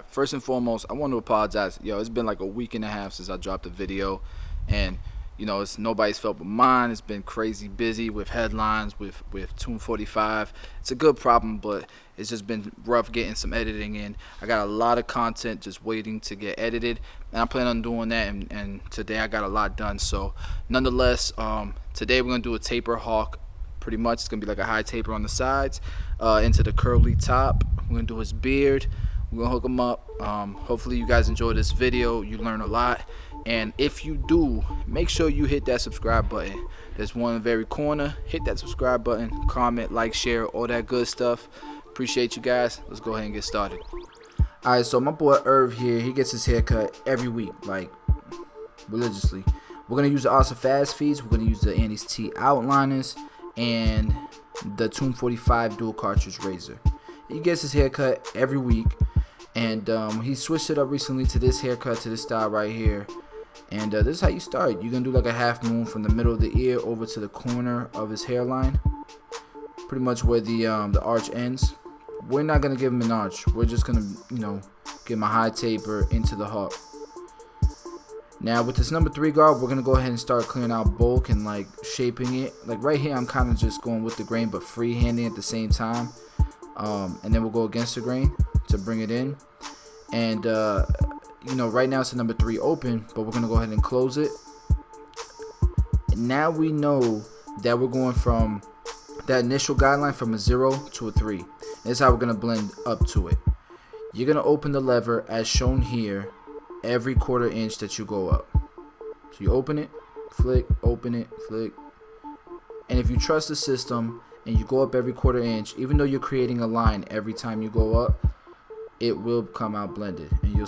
First and foremost, I want to apologize. It's been like a week and a half since I dropped a video, and it's nobody's fault but mine. It's been crazy busy with headlines, with Tune 45. It's a good problem, but it's just been rough getting some editing in. I got a lot of content just waiting to get edited, and I plan on doing that. And today I got a lot done. So, nonetheless, today we're gonna do a taper hawk. Pretty much, it's gonna be like a high taper on the sides, into the curly top. We're gonna do his beard. We're gonna hook him up. Hopefully you guys enjoy this video. You learn a lot, and if you do, make sure you hit that subscribe button. There's one in the very corner. Hit that subscribe button, comment, like, share, all that good stuff. Appreciate you guys. Let's go ahead and get started. Alright, so my boy Irv here, he gets his haircut every week, like religiously. We're gonna use the Awesome Fast Feeds. We're gonna use the Andy's T outliners and the Tune 45 dual cartridge razor. He gets his haircut every week, and he switched it up recently to this haircut, to this style right here. And this is how you start. You're gonna do like a half moon from the middle of the ear over to the corner of his hairline, pretty much where the arch ends. We're not gonna give him an arch. We're just gonna give him a high taper into the hawk. Now with this number 3 guard, we're gonna go ahead and start clearing out bulk and like shaping it. Like right here, I'm kind of just going with the grain but freehanding at the same time. And then we'll go against the grain to bring it in. And right now it's a number 3 open, but we're gonna go ahead and close it. And now we know that we're going from that initial guideline from a 0 to a 3. And this is how we're gonna blend up to it. You're gonna open the lever as shown here every 1/4 inch that you go up. So you open it, flick, open it, flick. And if you trust the system and you go up every 1/4 inch, even though you're creating a line every time you go up, it will come out blended. And you'll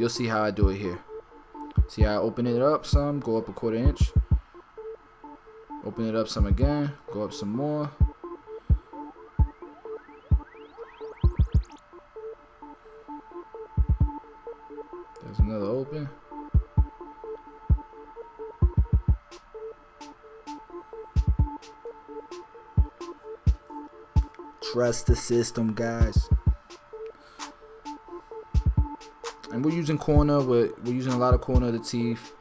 see how I do it here. See how I open it up some, go up a 1/4 inch, open it up some again, go up some more. There's another open. Trust the system, guys. And we're using corner. We're using a lot of corner of the teeth.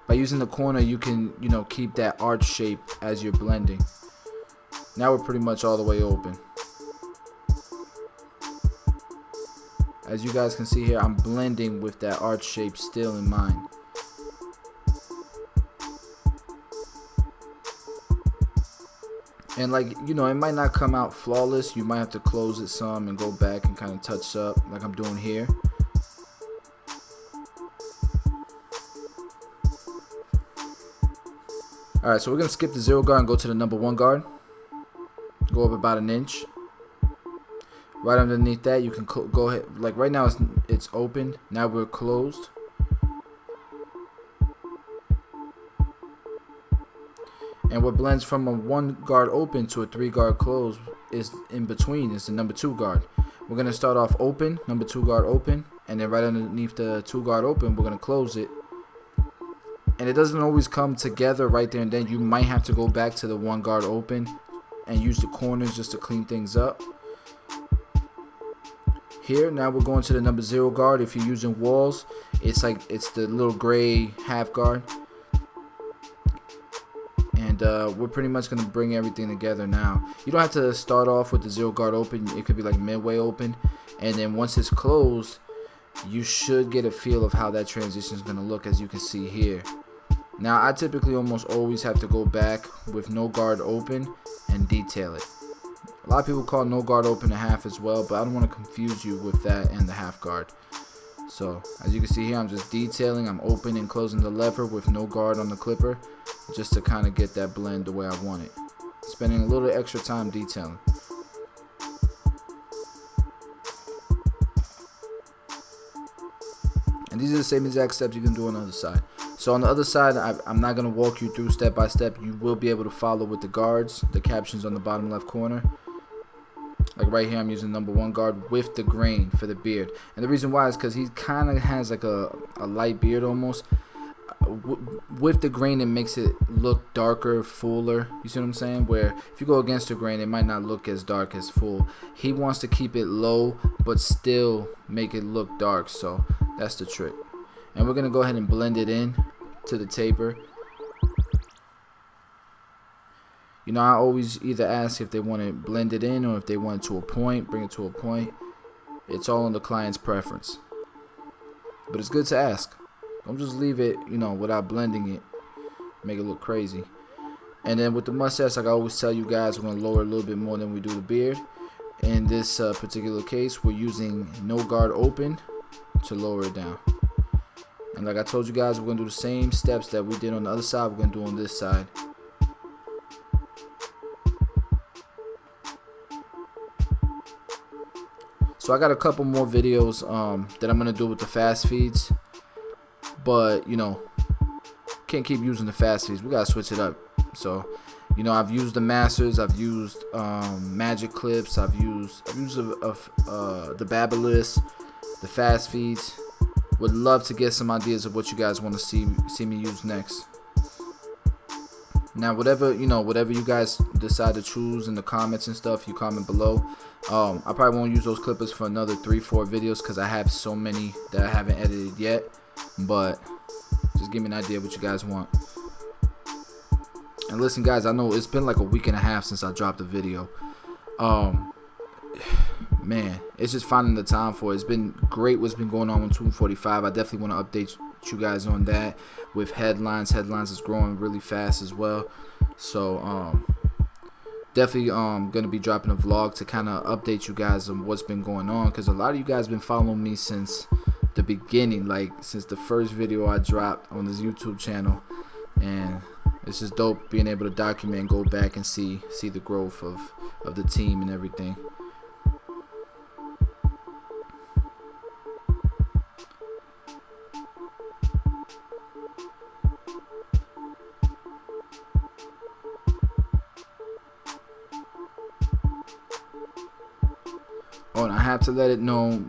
By using the corner, you can keep that arch shape as you're blending. Now we're pretty much all the way open. As you guys can see here, I'm blending with that arch shape still in mind. And it might not come out flawless. You might have to close it some and go back and kind of touch up like I'm doing here. Alright, so we're going to skip the 0 guard and go to the number 1 guard. Go up about an inch. Right underneath that, you can go ahead. Like right now, it's open. Now we're closed. And what blends from a 1 guard open to a 3 guard close is in between. It's the number 2 guard. We're gonna start off open, number 2 guard open, and then right underneath the 2 guard open, we're gonna close it. And it doesn't always come together right there and then. You might have to go back to the 1 guard open and use the corners just to clean things up. Here now we're going to the number 0 guard. If you're using walls, it's the little gray half guard. And we're pretty much going to bring everything together now. You don't have to start off with the 0 guard open. It could be like midway open. And then once it's closed, you should get a feel of how that transition is going to look, as you can see here. Now, I typically almost always have to go back with no guard open and detail it. A lot of people call no guard open a half as well, but I don't want to confuse you with that and the half guard. So, as you can see here, I'm just detailing. I'm opening and closing the lever with no guard on the clipper, just to kind of get that blend the way I want it. Spending a little extra time detailing. And these are the same exact steps you can do on the other side. So on the other side, I'm not going to walk you through step by step. You will be able to follow with the guards, the captions on the bottom left corner. Like right here, I'm using number 1 guard with the grain for the beard. And the reason why is because he kind of has like a light beard almost. with the grain, it makes it look darker, fuller. You see what I'm saying? Where if you go against the grain, it might not look as dark as full. He wants to keep it low but still make it look dark, so that's the trick. And we're gonna go ahead and blend it in to the taper. You know, I always either ask if they want to blend it in or if they want it to a point, bring it to a point. It's all on the client's preference. But it's good to ask. Don't just leave it, you know, without blending it. Make it look crazy. And then with the mustache, like I always tell you guys, we're going to lower a little bit more than we do the beard. In this particular case, we're using no guard open to lower it down. And like I told you guys, we're going to do the same steps that we did on the other side, we're going to do on this side. So I got a couple more videos that I'm going to do with the fast feeds. But, you know, can't keep using the fast feeds. We got to switch it up. So, you know, I've used the masters. I've used magic clips. I've used the barber list, the fast feeds. Would love to get some ideas of what you guys want to see me use next. Now, whatever you guys decide to choose in the comments and stuff, you comment below. I probably won't use those clippers for another 3-4 videos because I have so many that I haven't edited yet. But just give me an idea of what you guys want. And listen, guys, I know it's been like a week and a half since I dropped a video. Man, it's just finding the time for it. It's been great what's been going on with 245. I definitely want to update you guys on that with headlines. Headlines is growing really fast as well. So definitely gonna be dropping a vlog to kind of update you guys on what's been going on, because a lot of you guys been following me since the beginning, like since the first video I dropped on this YouTube channel, and it's just dope being able to document and go back and see the growth of the team and everything. Oh, and I have to let it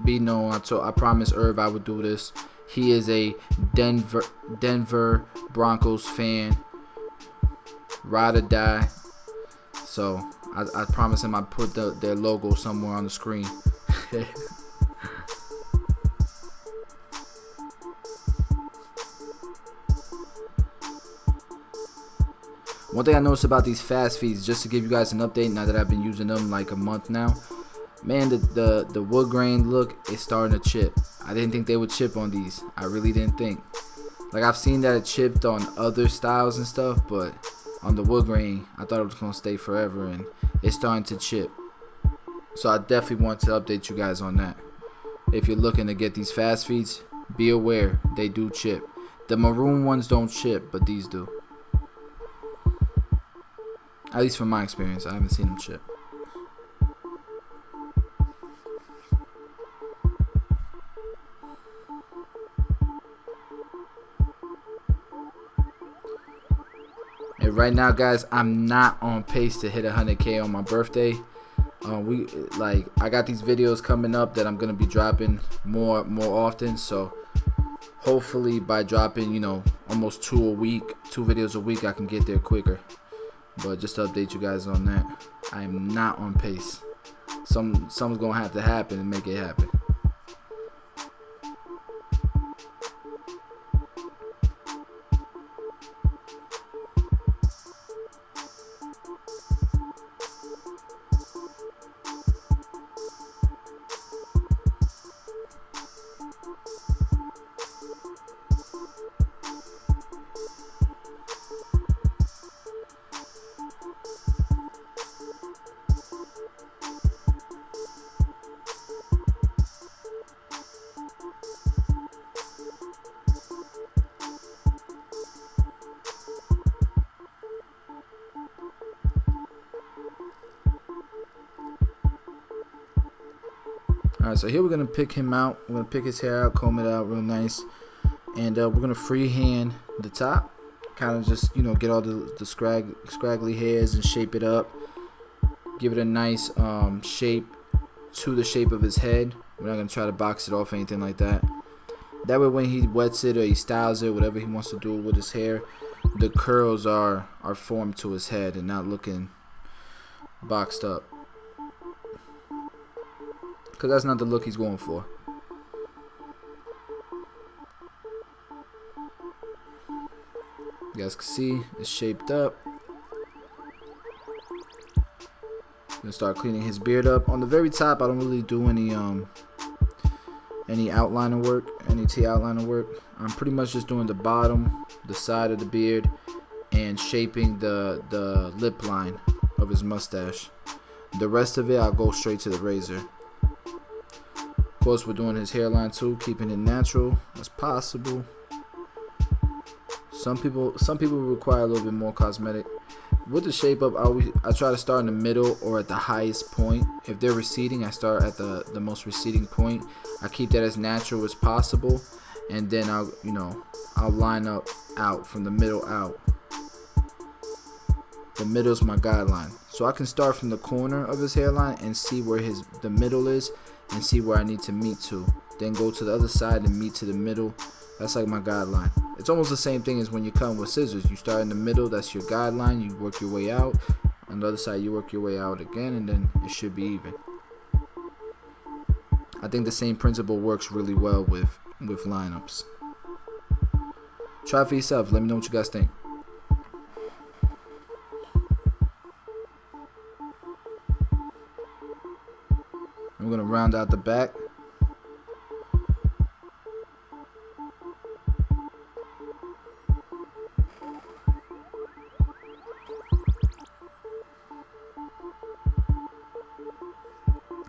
be known. I promised Irv I would do this. He is a Denver Broncos fan, ride or die. So I promised him I'd put their logo somewhere on the screen. One thing I noticed about these fast feeds, just to give you guys an update now that I've been using them like a month now, man, the wood grain look is starting to chip. I didn't think they would chip on these. I really didn't think. Like, I've seen that it chipped on other styles and stuff, but on the wood grain, I thought it was going to stay forever, and it's starting to chip. So I definitely want to update you guys on that. If you're looking to get these fast feeds, be aware, they do chip. The maroon ones don't chip, but these do. At least from my experience, I haven't seen them chip. And right now, guys, I'm not on pace to hit 100K on my birthday. I got these videos coming up that I'm gonna be dropping more often. So hopefully by dropping, you know, almost 2 videos a week, I can get there quicker. But just to update you guys on that, I am not on pace. Something's gonna have to happen and make it happen. Alright, so here we're going to pick him out. We're going to pick his hair out, comb it out real nice. And we're going to freehand the top. Kind of just, you know, get all the scraggly hairs and shape it up. Give it a nice shape to the shape of his head. We're not going to try to box it off or anything like that. That way when he wets it or he styles it, whatever he wants to do with his hair, the curls are formed to his head and not looking boxed up. Because that's not the look he's going for. You guys can see it's shaped up. Gonna start cleaning his beard up. On the very top, I don't really do any outliner work, any T outliner work. I'm pretty much just doing the bottom, the side of the beard, and shaping the lip line of his mustache. The rest of it, I'll go straight to the razor. Of course, we're doing his hairline too, keeping it natural as possible. Some people require a little bit more cosmetic. With the shape up, I try to start in the middle or at the highest point. If they're receding, I start at the most receding point. I keep that as natural as possible, and then I'll line up out from the middle out. The middle's my guideline, so I can start from the corner of his hairline and see where the middle is, and see where I need to meet to. Then go to the other side and meet to the middle. That's like my guideline. It's almost the same thing as when you're cutting with scissors. You start in the middle, that's your guideline. You work your way out. On the other side, you work your way out again, and then it should be even. I think the same principle works really well with lineups. Try it for yourself. Let me know what you guys think. I'm going to round out the back.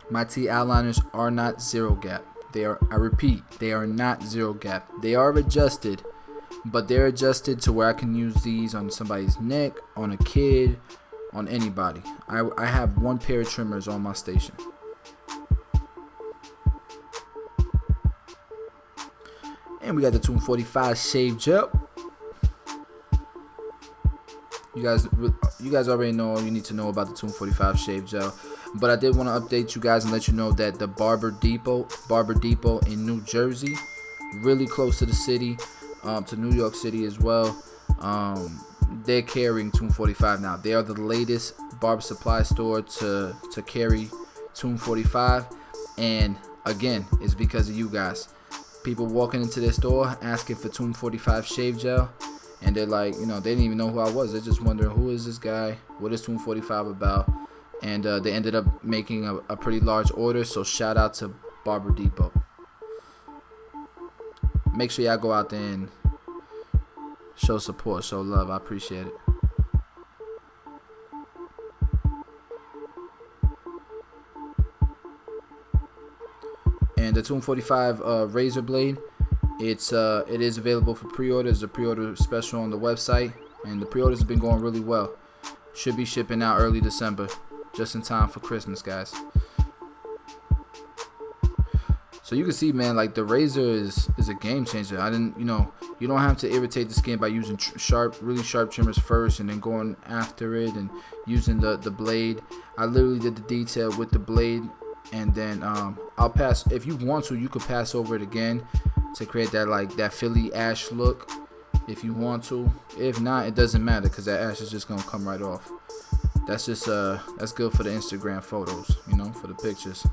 My T outliners are not zero gap. I repeat, they are not zero gap. They are adjusted, but they're adjusted to where I can use these on somebody's neck, on a kid, on anybody. I have one pair of trimmers on my station. And we got the 245 shave gel. You guys already know all you need to know about the 245 shave gel. But I did want to update you guys and let you know that the Barber Depot in New Jersey, really close to the city, to New York City as well, they're carrying 245 now. They are the latest barber supply store to carry 245, and again, it's because of you guys. People walking into their store asking for 245 shave gel, and they're like, they didn't even know who I was. They're just wondering, who is this guy? What is 245 about? And they ended up making a pretty large order, so shout out to Barber Depot. Make sure y'all go out there and show support, show love. I appreciate it. And the 245 razor blade, it is available for pre-order. There's a pre-order special on the website, and the pre-orders have been going really well. Should be shipping out early December, just in time for Christmas, guys. So you can see, man, like the razor is a game changer. You don't have to irritate the skin by using really sharp trimmers first and then going after it and using the blade. I literally did the detail with the blade, and then I'll pass. If you want to, you could pass over it again to create that Philly ash look if you want to. If not, it doesn't matter, because that ash is just gonna come right off. That's just that's good for the Instagram photos, for the pictures.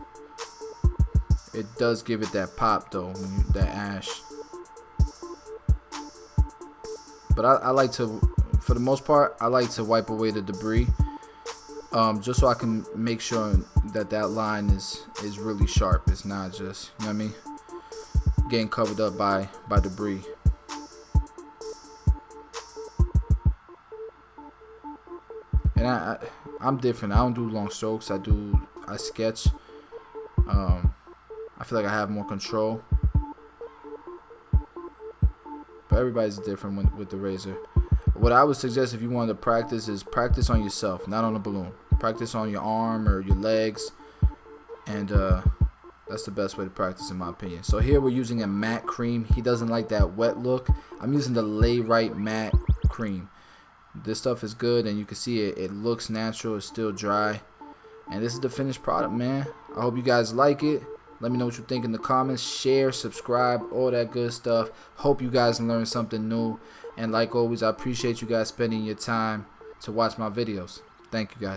It does give it that pop though, that ash. But I like to, for the most part, I like to wipe away the debris, just so I can make sure that line is really sharp. It's not just, getting covered up by debris. And I'm different. I don't do long strokes. I sketch. I feel like I have more control. But everybody's different with the razor. What I would suggest if you want to practice is practice on yourself, not on a balloon. Practice on your arm or your legs, and that's the best way to practice, in my opinion. So here we're using a matte cream. He doesn't like that wet look. I'm using the Lay Right matte cream. This stuff is good, and you can see it looks natural. It's still dry, and this is the finished product, man. I hope you guys like it. Let me know what you think in the comments. Share, subscribe, all that good stuff. Hope you guys learned something new. And like always, I appreciate you guys spending your time to watch my videos. Thank you guys.